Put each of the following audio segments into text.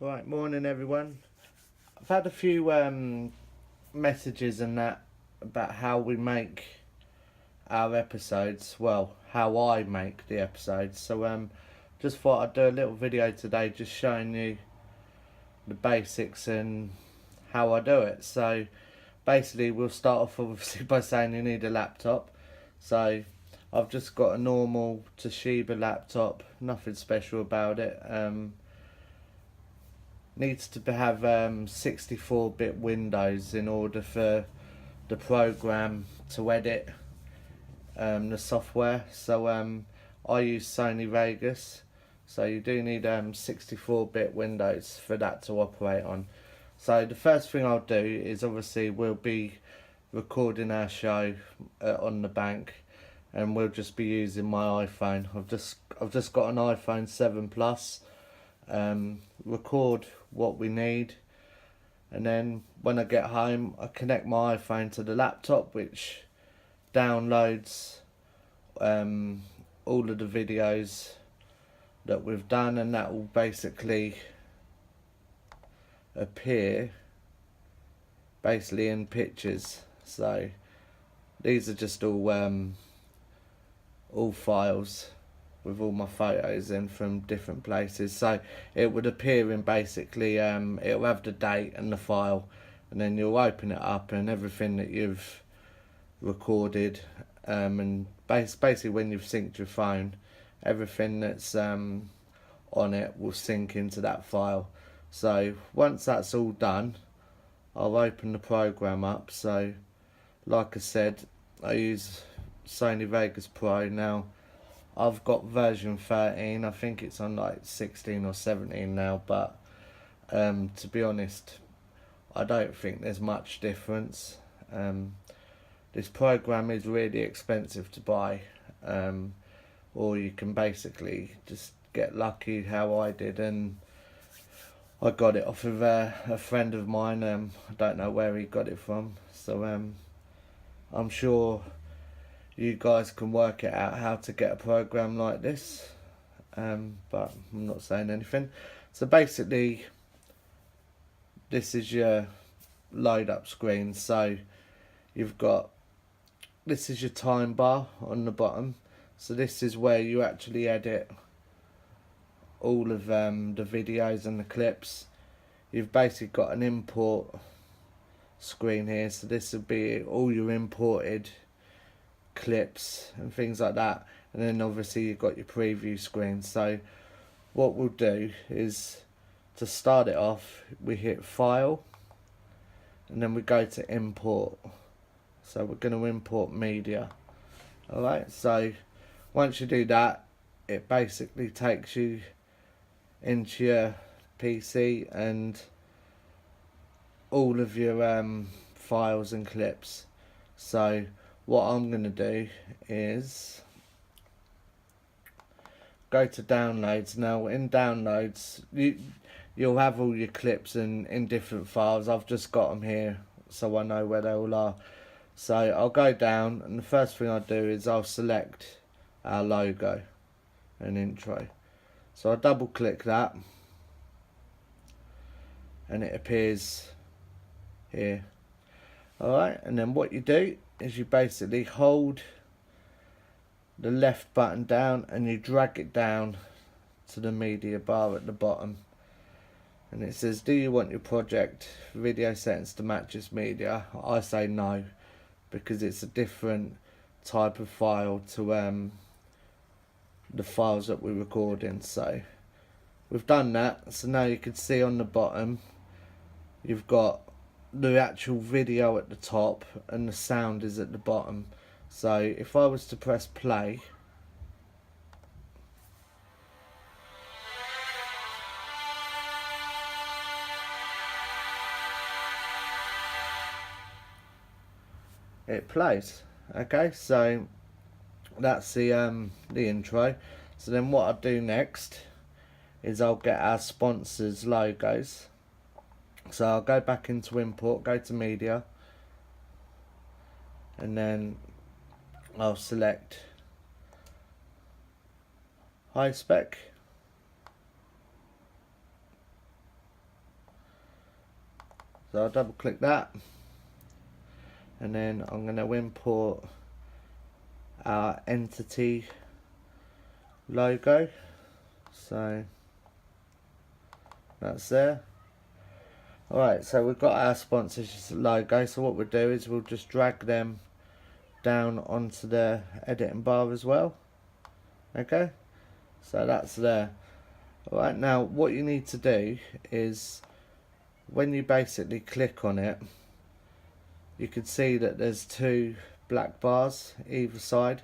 Right, morning everyone. I've had a few messages and that about how we make our episodes. Well, how I make the episodes. So just thought I'd do a little video today, just showing you the basics and how I do it. So basically, we'll start off obviously by saying you need a laptop. So I've just got a normal Toshiba laptop, nothing special about it. Needs to have 64-bit Windows in order for the program to edit the software. So I use Sony Vegas, so you do need 64-bit Windows for that to operate on. So the first thing I'll do is obviously we'll be recording our show on the bank, and we'll just be using my iPhone. I've just got an iPhone 7 Plus. Record what we need, and then when I get home I connect my iPhone to the laptop, which downloads all of the videos that we've done, and that will basically appear in pictures. So these are just all files with all my photos in from different places. So it would appear in basically it'll have the date and the file, and then you'll open it up and everything that you've recorded, and basically when you've synced your phone, everything that's on it will sync into that file. So once that's all done, I'll open the program up. So like I said, I use Sony Vegas Pro. Now I've got version 13. I think it's on like 16 or 17 now, but to be honest, I don't think there's much difference. This program is really expensive to buy, or you can basically just get lucky how I did, and I got it off of a friend of mine. I don't know where he got it from, so I'm sure you guys can work it out how to get a program like this, but I'm not saying anything. So basically, this is your load up screen. So you've got, this is your time bar on the bottom. So this is where you actually edit all of the videos and the clips. You've basically got an import screen here. So this would be all your imported clips and things like that, and then obviously you've got your preview screen. So what we'll do is, to start it off, we hit file and then we go to import. So we're going to import media. Alright, so once you do that, it basically takes you into your PC and all of your files and clips. So what I'm going to do is go to downloads. Now in downloads, you'll have all your clips in different files. I've just got them here so I know where they all are. So I'll go down, and the first thing I do is I'll select our logo and intro. So I double click that and it appears here. Alright, and then what you do is you basically hold the left button down and you drag it down to the media bar at the bottom, and it says, do you want your project video settings to match this media? I say no, because it's a different type of file to the files that we're recording. So we've done that. So now you can see on the bottom you've got the actual video at the top and the sound is at the bottom. So if I was to press play, it plays. Okay, so that's the intro. So then what I'll do next is I'll get our sponsors logos. So I'll go back into import, go to media, and then I'll select high spec, So I'll double click that, and then I'm going to import our entity logo. So that's there. Alright, so we've got our sponsorship logo, so what we'll do is we'll just drag them down onto the editing bar as well. Okay, so that's there. Alright, now what you need to do is when you basically click on it, you can see that there's two black bars either side.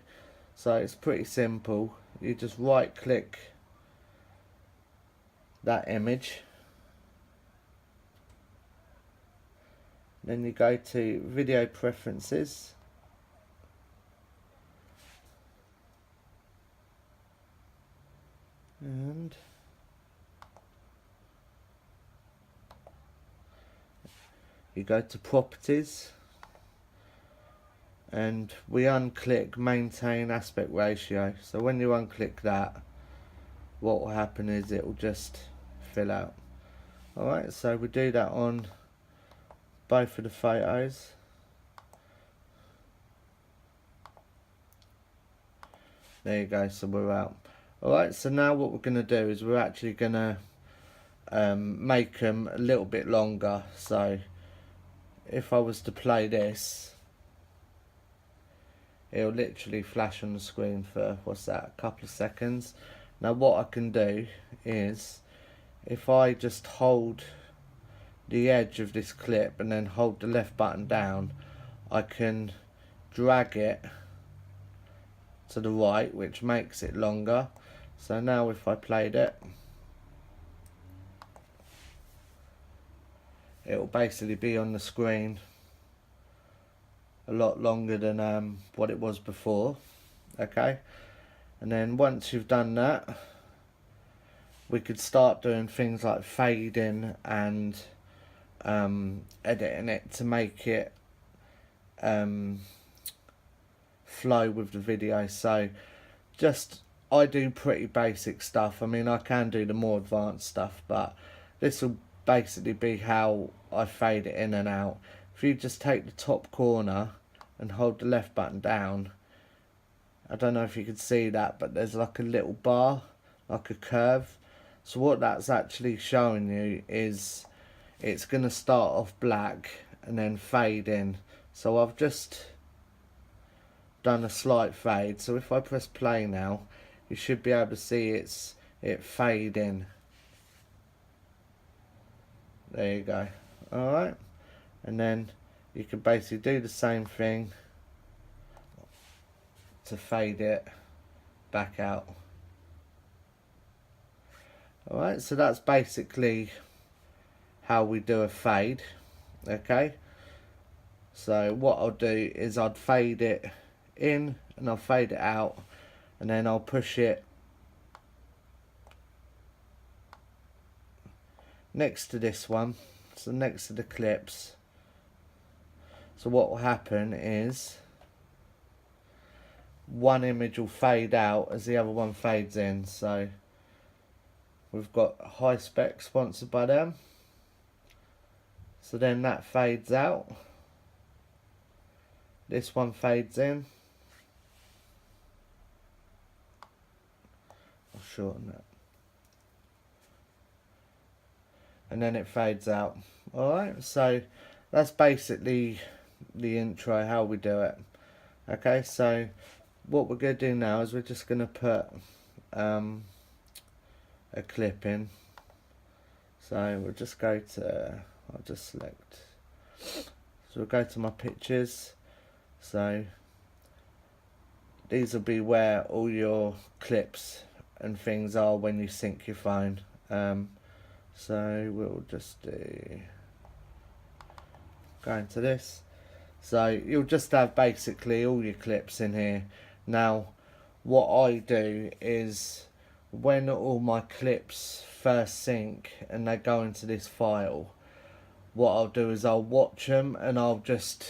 So it's pretty simple. You just right click that image, then you go to video preferences, and you go to properties, and we unclick maintain aspect ratio. So when you unclick that, what will happen is it will just fill out. Alright, so we do that on both of the photos. There you go, so we're out. Alright, so now what we're going to do is we're actually going to make them a little bit longer. So if I was to play this, it'll literally flash on the screen for, what's that, a couple of seconds. Now what I can do is, if I just hold the edge of this clip and then hold the left button down, I can drag it to the right, which makes it longer. So now if I played it, it will basically be on the screen a lot longer than what it was before. Okay, and then once you've done that, we could start doing things like fading and editing it to make it flow with the video. So just, I do pretty basic stuff. I mean, I can do the more advanced stuff, but this will basically be how I fade it in and out. If you just take the top corner and hold the left button down, I don't know if you can see that, but there's like a little bar, like a curve. So what that's actually showing you is it's going to start off black and then fade in. So I've just done a slight fade. So if I press play now, you should be able to see it fade in. There you go. Alright, and then you can basically do the same thing to fade it back out. Alright, so that's basically how we do a fade. Okay, so what I'll do is I'd fade it in and I'll fade it out, and then I'll push it next to this one, so next to the clips. So what will happen is one image will fade out as the other one fades in. So we've got High Spec sponsored by them, so then that fades out, this one fades in. I'll shorten that, and then it fades out. Alright, so that's basically the intro, how we do it. Okay, so what we're going to do now is we're just going to put a clip in. So we'll just go to, I'll just select, so we'll go to my pictures. So these will be where all your clips and things are when you sync your phone. So we'll just do, go into this. So you'll just have basically all your clips in here. Now what I do is, when all my clips first sync and they go into this file, what I'll do is I'll watch them and I'll just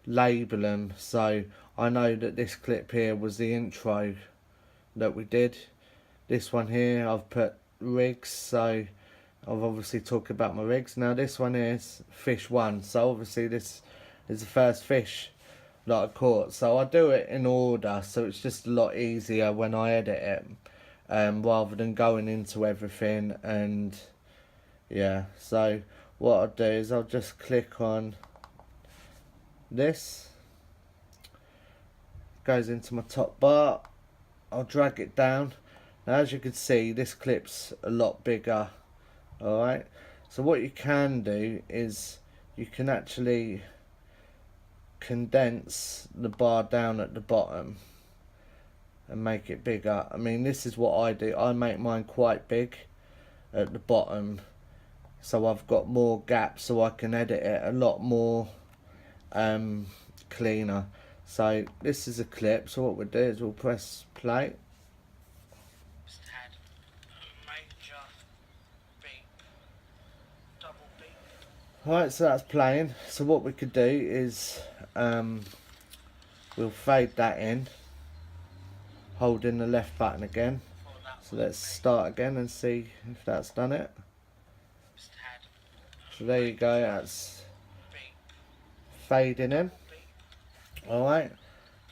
label them. So I know that this clip here was the intro that we did. This one here I've put rigs, so I've obviously talked about my rigs. Now this one is fish 1, so obviously this is the first fish that I caught. So I do it in order, so it's just a lot easier when I edit it, rather than going into everything. And yeah, so what I'll do is I'll just click on this, goes into my top bar, I'll drag it down. Now as you can see, this clip's a lot bigger. Alright, so what you can do is you can actually condense the bar down at the bottom and make it bigger. I mean, this is what I do. I make mine quite big at the bottom, so I've got more gaps, so I can edit it a lot more cleaner. So this is a clip, so what we'll do is we'll press play. Alright, so that's playing. So what we could do is we'll fade that in, holding the left button again. So let's start again and see if that's done it. So there you go, that's fading in. Alright,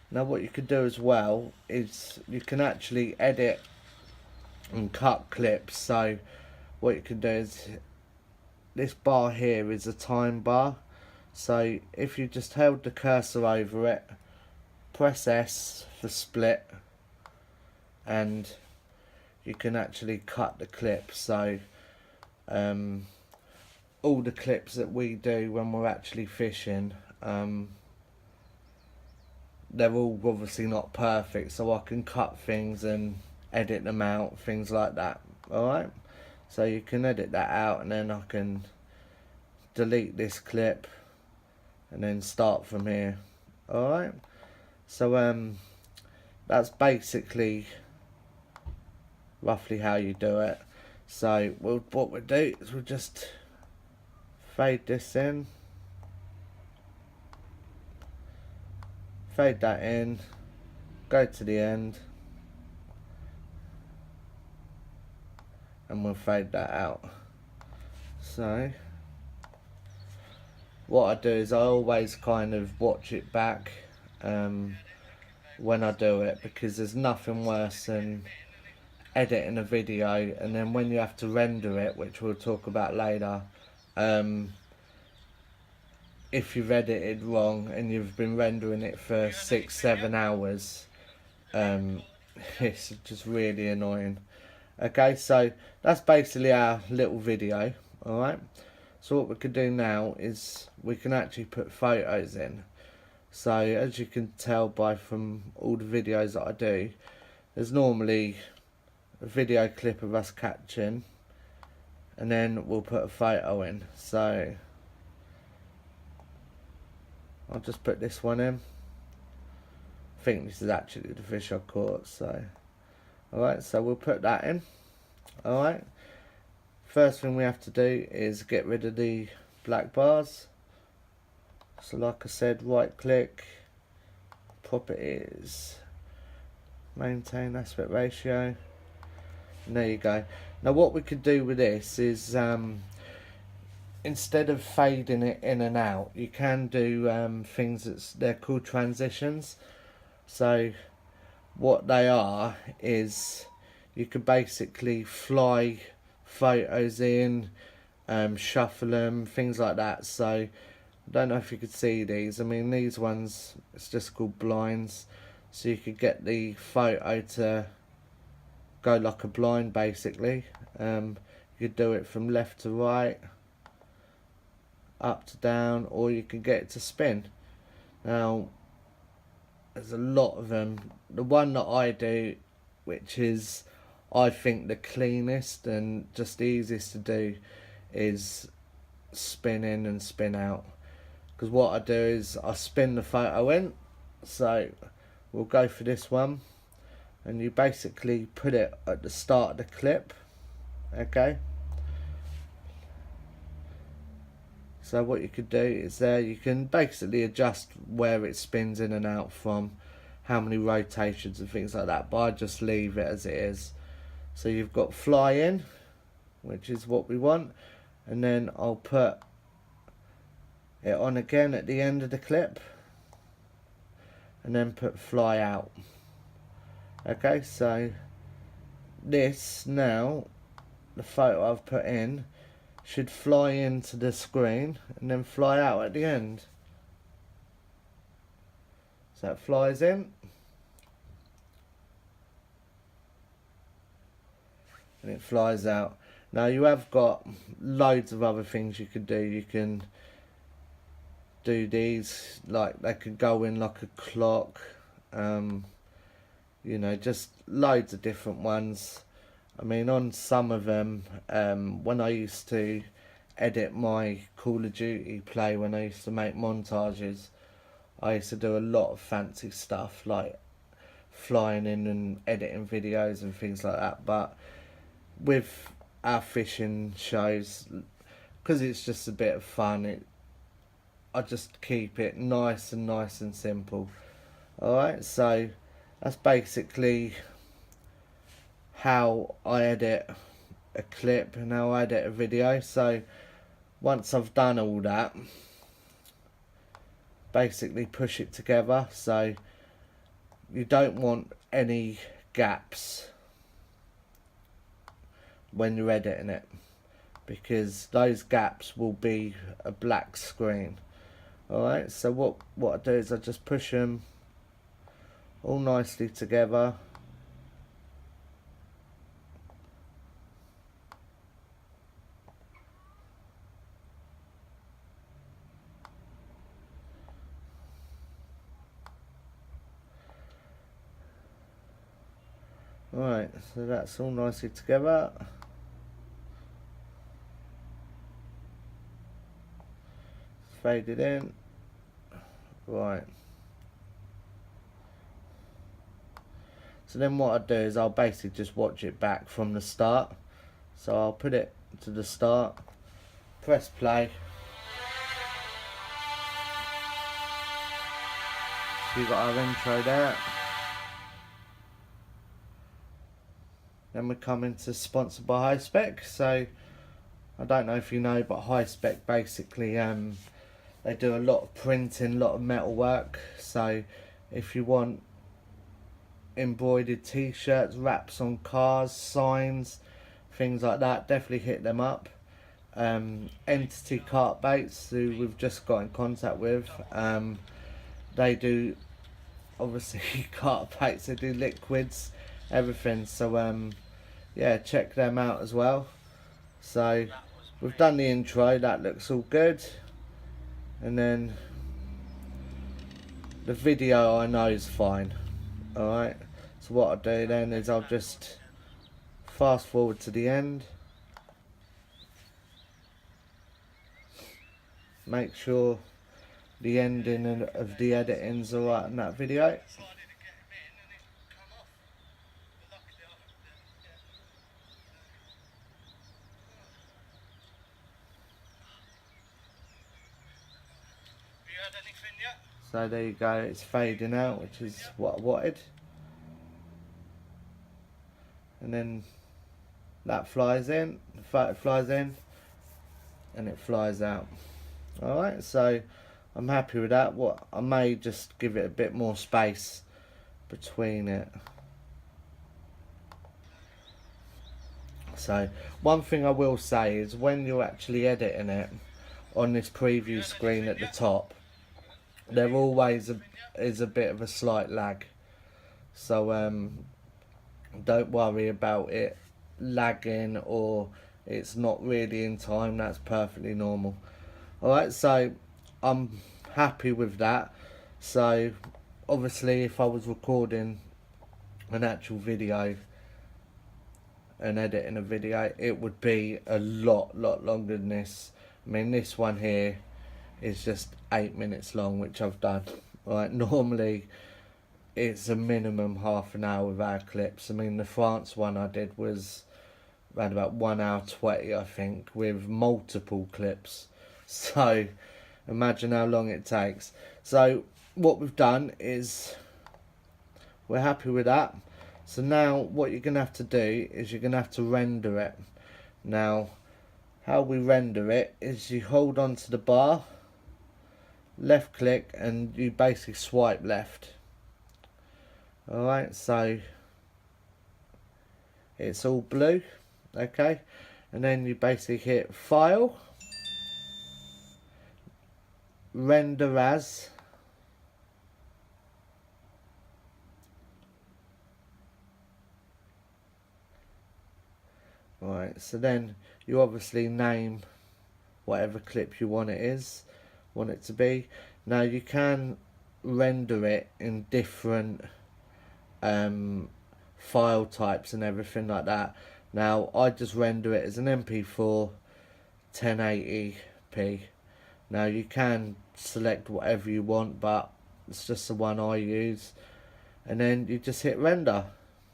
now what you could do as well is you can actually edit and cut clips. So what you can do is, this bar here is a time bar, so if you just held the cursor over it, press S for split, and you can actually cut the clip. So all the clips that we do when we're actually fishing, they're all obviously not perfect, so I can cut things and edit them out, things like that. Alright, so you can edit that out, and then I can delete this clip and then start from here. Alright, so that's basically roughly how you do it. So what we'll do is we'll just fade this in, fade that in, go to the end, and we'll fade that out. So what I do is I always kind of watch it back when I do it, because there's nothing worse than editing a video and then when you have to render it, which we'll talk about later, if you've edited wrong and you've been rendering it for 6-7 hours, it's just really annoying. Okay, so that's basically our little video. Alright, so what we can do now is we can actually put photos in. So as you can tell from all the videos that I do, there's normally a video clip of us catching, and then we'll put a photo in. So I'll just put this one in. I think this is actually the fish I caught. So alright, so we'll put that in. Alright, first thing we have to do is get rid of the black bars. So like I said, right click, properties, maintain aspect ratio, and there you go. Now what we could do with this is instead of fading it in and out, you can do things they're called transitions. So what they are is you could basically fly photos in, shuffle them, things like that. So I don't know if you could see these. I mean, these ones, it's just called blinds. So you could get the photo to go like a blind, basically. You could do it from left to right, up to down, or you can get it to spin. Now there's a lot of them. The one that I do, which is I think the cleanest and just the easiest to do, is spin in and spin out. Because what I do is I spin the photo in. So we'll go for this one, and you basically put it at the start of the clip. Okay, so what you could do is you can basically adjust where it spins in and out from, how many rotations and things like that, but I just leave it as it is. So you've got fly in, which is what we want, and then I'll put it on again at the end of the clip, and then put fly out. Okay, so this now, the photo I've put in should fly into the screen and then fly out at the end. So it flies in and it flies out. Now you have got loads of other things you could do. You can do these, like they could go in like a clock, you know, just loads of different ones. I mean, on some of them, when I used to edit my Call of Duty play, when I used to make montages, I used to do a lot of fancy stuff like flying in and editing videos and things like that. But with our fishing shows, because it's just a bit of fun, I just keep it nice and simple. Alright, so that's basically how I edit a clip and how I edit a video. So once I've done all that, basically push it together. So you don't want any gaps when you're editing it, because those gaps will be a black screen. Alright, so what I do is I just push them all nicely together. Right, so that's all nicely together. Fade it in. Right. So then what I do is I'll basically just watch it back from the start. So I'll put it to the start, press play. So you've got our intro there. Then we come into sponsored by High Spec. So I don't know if you know, but High Spec basically they do a lot of printing, a lot of metal work. So if you want embroidered t-shirts, wraps on cars, signs, things like that, definitely hit them up. Entity Cart Baits, who we've just got in contact with, they do obviously cart baits, they do liquids, everything. So yeah, check them out as well. So we've done the intro, that looks all good, and then the video I know is fine. Alright, so what I'll do then is I'll just fast forward to the end, make sure the ending of the editing's alright in that video. So there you go, it's fading out, which is what I wanted. And then that flies in, the photo flies in, and it flies out. Alright, so I'm happy with that. What I may just give it a bit more space between it. So one thing I will say is when you're actually editing it on this preview screen at the top, there always is a bit of a slight lag. So don't worry about it lagging or it's not really in time, that's perfectly normal. Alright, so I'm happy with that. So obviously if I was recording an actual video and editing a video, it would be a lot longer than this. I mean, this one here is just 8 minutes long, which I've done. Right, normally it's a minimum half an hour with our clips. I mean, the France one I did was around about 1 hour 20, I think, with multiple clips. So imagine how long it takes. So what we've done is we're happy with that. So now what you're going to have to do is you're going to have to render it. Now, how we render it is you hold onto the bar, left click, and you basically swipe left. Alright, so it's all blue, okay, and then you basically hit File, Render As, right, so then you obviously name whatever clip you want it to be. Now you can render it in different file types and everything like that. Now I just render it as an MP4 1080p. Now you can select whatever you want, but it's just the one I use, and then you just hit render.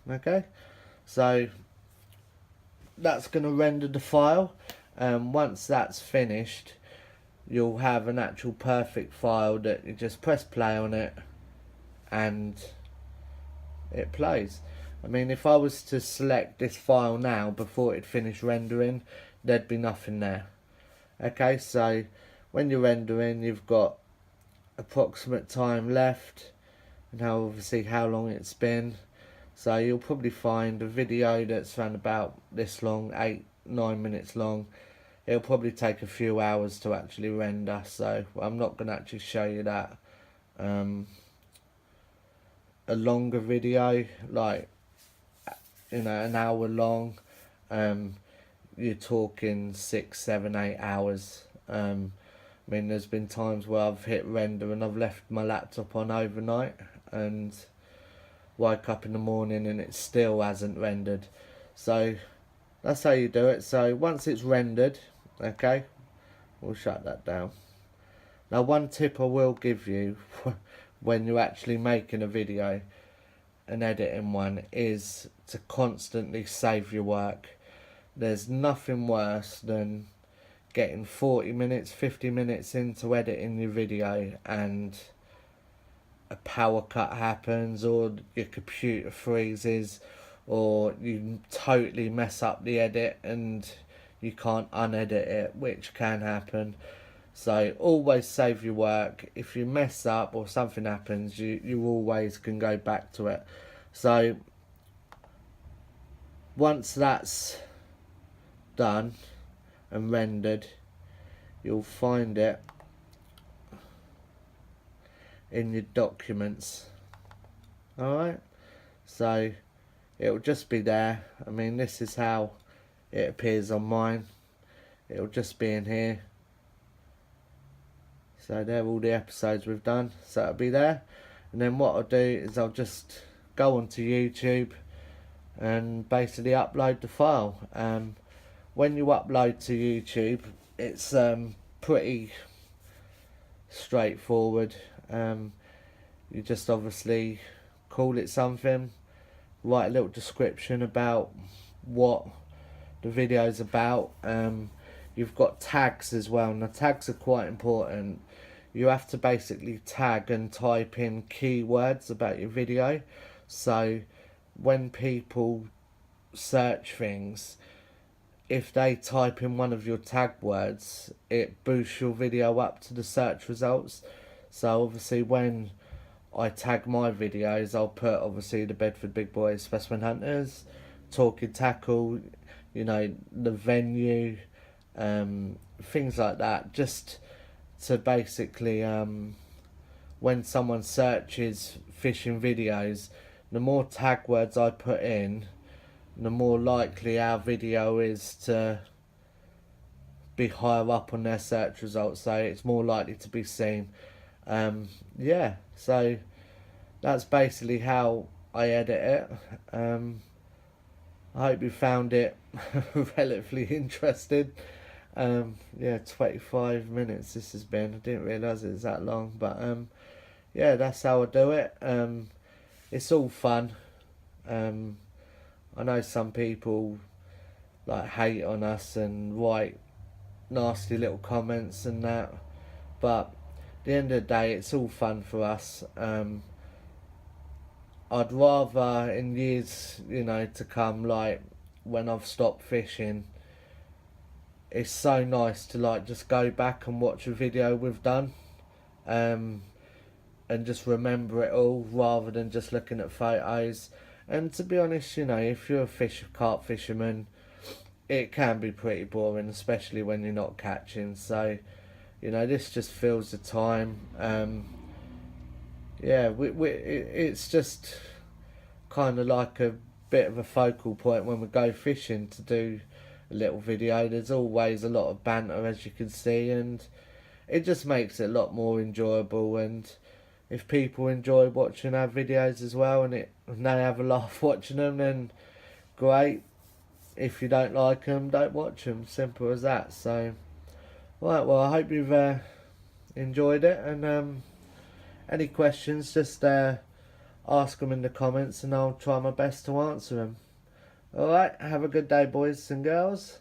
Okay, so that's going to render the file. Once that's finished, you'll have an actual perfect file that you just press play on it and it plays. I mean, if I was to select this file now before it finished rendering, there'd be nothing there. Okay, so when you're rendering, you've got approximate time left and obviously how long it's been. So you'll probably find a video that's around about this long, 8-9 minutes long. It'll probably take a few hours to actually render, so I'm not going to actually show you that. A longer video, like, you know, an hour long, you're talking 6, 7, 8 hours. I mean, there's been times where I've hit render and I've left my laptop on overnight and woke up in the morning and it still hasn't rendered. So that's how you do it. So once it's rendered, okay, we'll shut that down. Now, one tip I will give you when you're actually making a video and editing one is to constantly save your work. There's nothing worse than getting 40 minutes, 50 minutes into editing your video and a power cut happens, or your computer freezes, or you totally mess up the edit and you can't unedit it, which can happen. So always save your work. If you mess up or something happens, you always can go back to it. So once that's done and rendered, you'll find it in your documents. Alright, so it'll just be there. I mean, this is how it appears on mine. It'll just be in here. So they're all the episodes we've done, so it'll be there. And then what I'll do is I'll just go onto YouTube and basically upload the file. When you upload to YouTube, it's pretty straightforward. You just obviously call it something, write a little description about what the video is about. You've got tags as well. Now, tags are quite important. You have to basically tag and type in keywords about your video. So when people search things, if they type in one of your tag words, it boosts your video up to the search results. So obviously when I tag my videos, I'll put obviously the Bedford Bigboy Specimen Hunters, Talking Tackle, you know, the venue, things like that, just to basically when someone searches fishing videos, the more tag words I put in, the more likely our video is to be higher up on their search results, so it's more likely to be seen. Yeah, so that's basically how I edit it. I hope you found it relatively interesting. Yeah, 25 minutes this has been. I didn't realise it was that long, but yeah, that's how I do it. It's all fun. I know some people like hate on us and write nasty little comments and that, but at the end of the day, it's all fun for us. I'd rather in years, you know, to come, like when I've stopped fishing, it's so nice to like just go back and watch a video we've done, and just remember it all rather than just looking at photos. And to be honest, you know, if you're a carp fisherman, it can be pretty boring, especially when you're not catching. So, you know, this just fills the time. Yeah, it's just kind of like a bit of a focal point when we go fishing to do a little video. There's always a lot of banter, as you can see, and it just makes it a lot more enjoyable. And if people enjoy watching our videos as well, and they have a laugh watching them, then great. If you don't like them, don't watch them. Simple as that. So, right, well, I hope you've enjoyed it, and any questions, just ask them in the comments, and I'll try my best to answer them. Alright, have a good day, boys and girls.